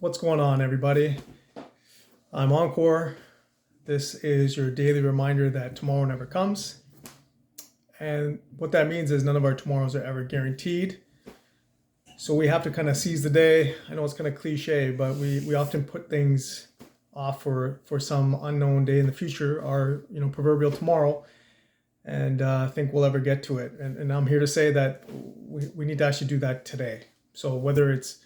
What's going on, everybody? I'm Encore. This is your daily reminder that tomorrow never comes. And what that means is none of our tomorrows are ever guaranteed. So we have to kind of seize the day. I know it's kind of cliche, but we often put things off for some unknown day in the future, our proverbial tomorrow, and think we'll ever get to it. And I'm here to say that we need to actually do that today. So whether it's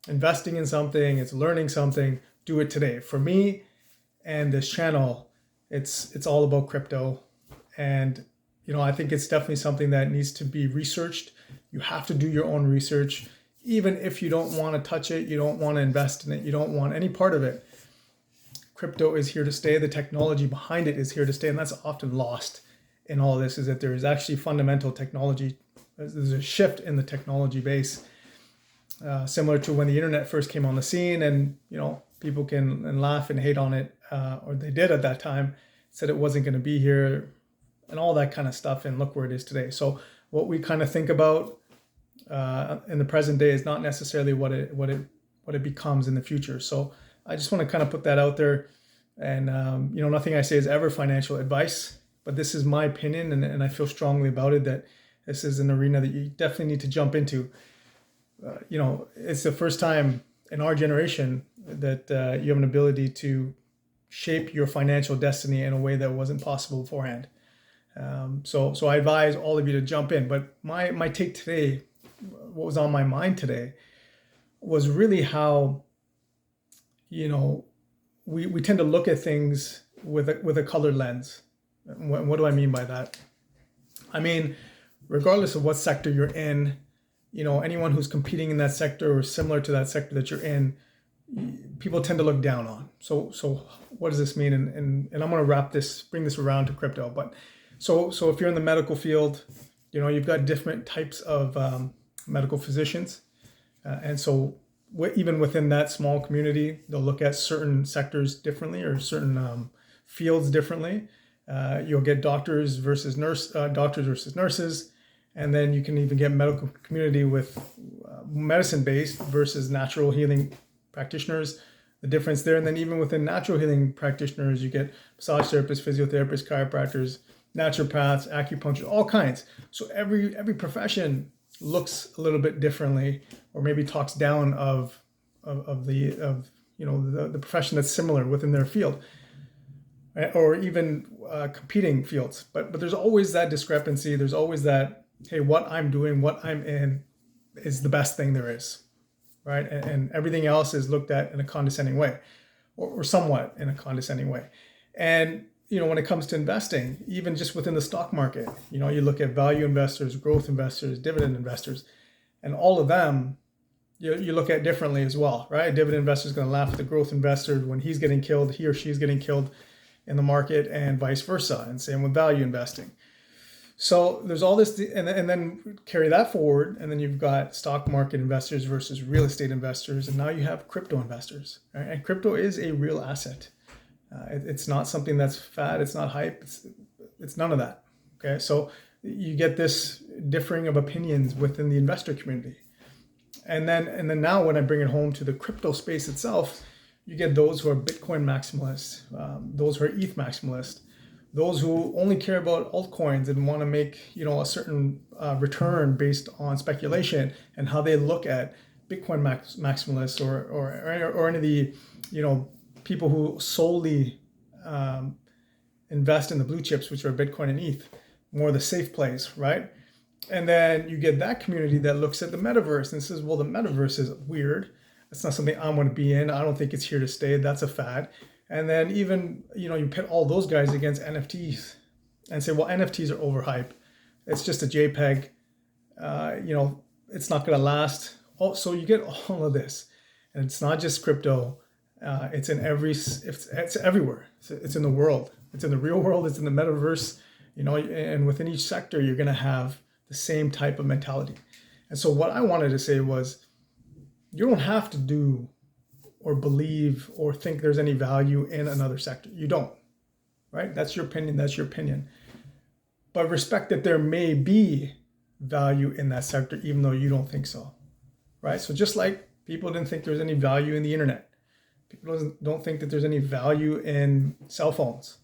investing in something, it's learning something, do it today. For me and this channel, it's all about crypto. And I think it's definitely something that needs to be researched. You have to do your own research. Even if you don't want to touch it, you don't want to invest in it, you don't want any part of it. Crypto is here to stay. The technology behind it is here to stay. And that's often lost in all this, is that there is actually fundamental technology. There's a shift in the technology base. Similar to when the internet first came on the scene, and people can laugh and hate on it, or they did at that time, said it wasn't going to be here, and all that kind of stuff. And look where it is today. So what we kind of think about in the present day is not necessarily what it becomes in the future. So I just want to kind of put that out there. And nothing I say is ever financial advice, but this is my opinion, and I feel strongly about it that this is an arena that you definitely need to jump into. It's the first time in our generation that you have an ability to shape your financial destiny in a way that wasn't possible beforehand. So I advise all of you to jump in. But my take today, what was on my mind today, was really how, we tend to look at things with a colored lens. What do I mean by that? I mean, regardless of what sector you're in, anyone who's competing in that sector or similar to that sector that you're in, people tend to look down on. So what does this mean? And I'm going to bring this around to crypto. But so if you're in the medical field, you've got different types of medical physicians. And so even within that small community, they'll look at certain sectors differently, or certain fields differently. You'll get doctors versus nurses. And then you can even get medical community with medicine-based versus natural healing practitioners, the difference there. And then even within natural healing practitioners, you get massage therapists, physiotherapists, chiropractors, naturopaths, acupuncture, all kinds. So every profession looks a little bit differently, or maybe talks down of the profession that's similar within their field, right? Or even competing fields. But there's always that discrepancy. There's always that, hey, what I'm doing, what I'm in is the best thing there is, right? And everything else is looked at in a condescending way, or somewhat in a condescending way. And, when it comes to investing, even just within the stock market, you look at value investors, growth investors, dividend investors, and all of them, you look at differently as well, right? A dividend investor is going to laugh at the growth investor when he's getting killed, he or she's getting killed in the market, and vice versa. And same with value investing. So there's all this, and then carry that forward, and then you've got stock market investors versus real estate investors, and now you have crypto investors, right? And crypto is a real asset. It's not something that's fad. It's not hype. It's none of that. Okay, so you get this differing of opinions within the investor community, and then now when I bring it home to the crypto space itself, you get those who are Bitcoin maximalists, those who are ETH maximalists, those who only care about altcoins and want to make a certain return based on speculation, and how they look at Bitcoin maximalists or any of the people who solely invest in the blue chips, which are Bitcoin and ETH, more the safe plays, right? And then you get that community that looks at the metaverse and says, well, the metaverse is weird. It's not something I want to be in. I don't think it's here to stay. That's a fad. And then even, you pit all those guys against NFTs and say, well, NFTs are overhyped. It's just a JPEG. It's not going to last. So you get all of this. And it's not just crypto. It's in it's everywhere. It's in the world. It's in the real world. It's in the metaverse. And within each sector, you're going to have the same type of mentality. And so what I wanted to say was, you don't have to do or believe or think there's any value in another sector. You don't, right? That's your opinion. That's your opinion. But respect that there may be value in that sector, even though you don't think so, right? So just like People didn't think there was any value in the internet. People don't think that there's any value in cell phones,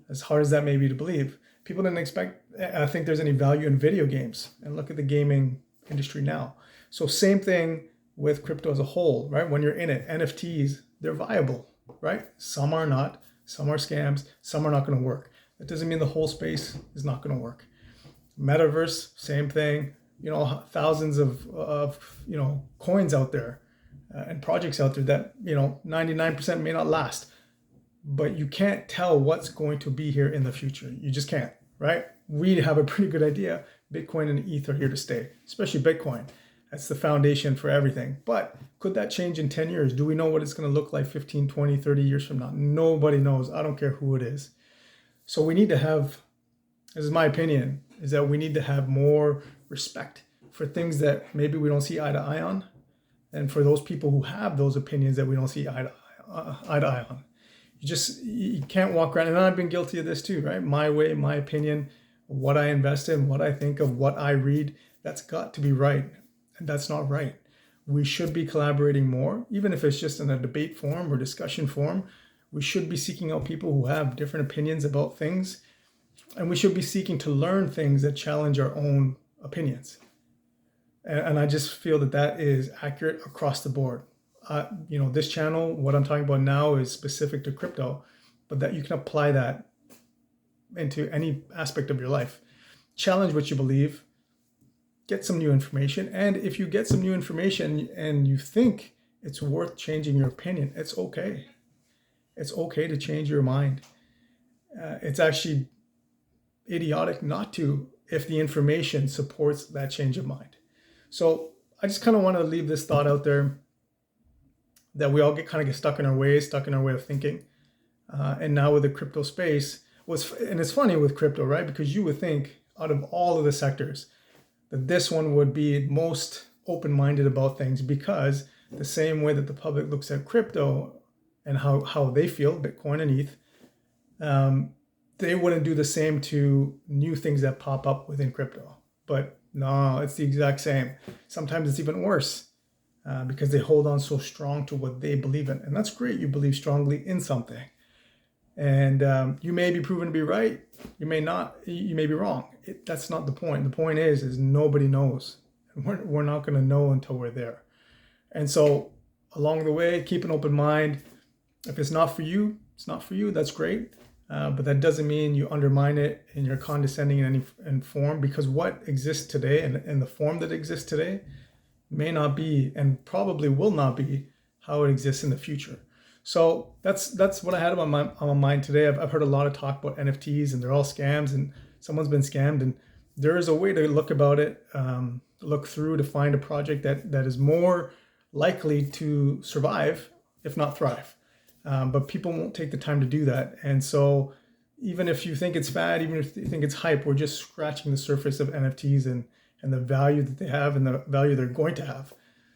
as hard as that may be to believe. People didn't think there's any value in video games. And look at the gaming industry now. So same thing with crypto as a whole, right? When you're in it, NFTs, they're viable, right? Some are not, some are scams, some are not going to work. That doesn't mean the whole space is not going to work. Metaverse, same thing. Thousands of coins out there and projects out there that 99% may not last, but you can't tell what's going to be here in the future. You just can't, right? We have a pretty good idea. Bitcoin and ETH are here to stay, especially Bitcoin. That's the foundation for everything. But could that change in 10 years? Do we know what it's going to look like 15, 20, 30 years from now? Nobody knows. I don't care who it is. So we need to have, this is my opinion, is that we need to have more respect for things that maybe we don't see eye to eye on, and for those people who have those opinions that we don't see eye to eye on. You can't walk around, and I've been guilty of this too, right? My way, my opinion, what I invest in, what I think of, what I read, that's got to be right. And that's not right. We should be collaborating more, even if it's just in a debate form or discussion form. We should be seeking out people who have different opinions about things, and we should be seeking to learn things that challenge our own opinions. And I just feel that that is accurate across the board. This channel, what I'm talking about now is specific to crypto, but that you can apply that into any aspect of your life. Challenge what you believe, get some new information. And if you get some new information and you think it's worth changing your opinion, it's okay. It's okay to change your mind. It's actually idiotic not to if the information supports that change of mind. So I just kind of want to leave this thought out there that we all get stuck in our ways, stuck in our way of thinking. And now with the crypto space, and it's funny with crypto, right? Because you would think out of all of the sectors that this one would be most open-minded about things, because the same way that the public looks at crypto and how they feel, Bitcoin and ETH, they wouldn't do the same to new things that pop up within crypto. But no, it's the exact same. Sometimes it's even worse because they hold on so strong to what they believe in. And that's great. You believe strongly in something. And you may be proven to be right. You may not. You may be wrong. That's not the point. The point is nobody knows. And we're not going to know until we're there. And so along the way, keep an open mind. If it's not for you, it's not for you. That's great. But that doesn't mean you undermine it and you're condescending in any form, because what exists today and the form that exists today may not be, and probably will not be, how it exists in the future. So that's what I had on my mind today. I've heard a lot of talk about NFTs and they're all scams and someone's been scammed, and there is a way to look through to find a project that is more likely to survive, if not thrive. But people won't take the time to do that. And so even if you think it's fad, even if you think it's hype, we're just scratching the surface of NFTs and the value that they have and the value they're going to have.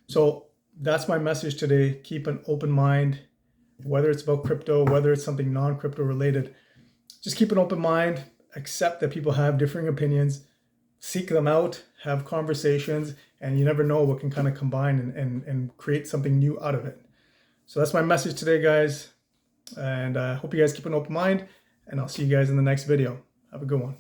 So that's my message today. Keep an open mind, whether it's about crypto, whether it's something non-crypto related. Just keep an open mind, accept that people have differing opinions, seek them out, have conversations, and you never know what can kind of combine and create something new out of it. So that's my message today, guys. And I hope you guys keep an open mind, and I'll see you guys in the next video. Have a good one.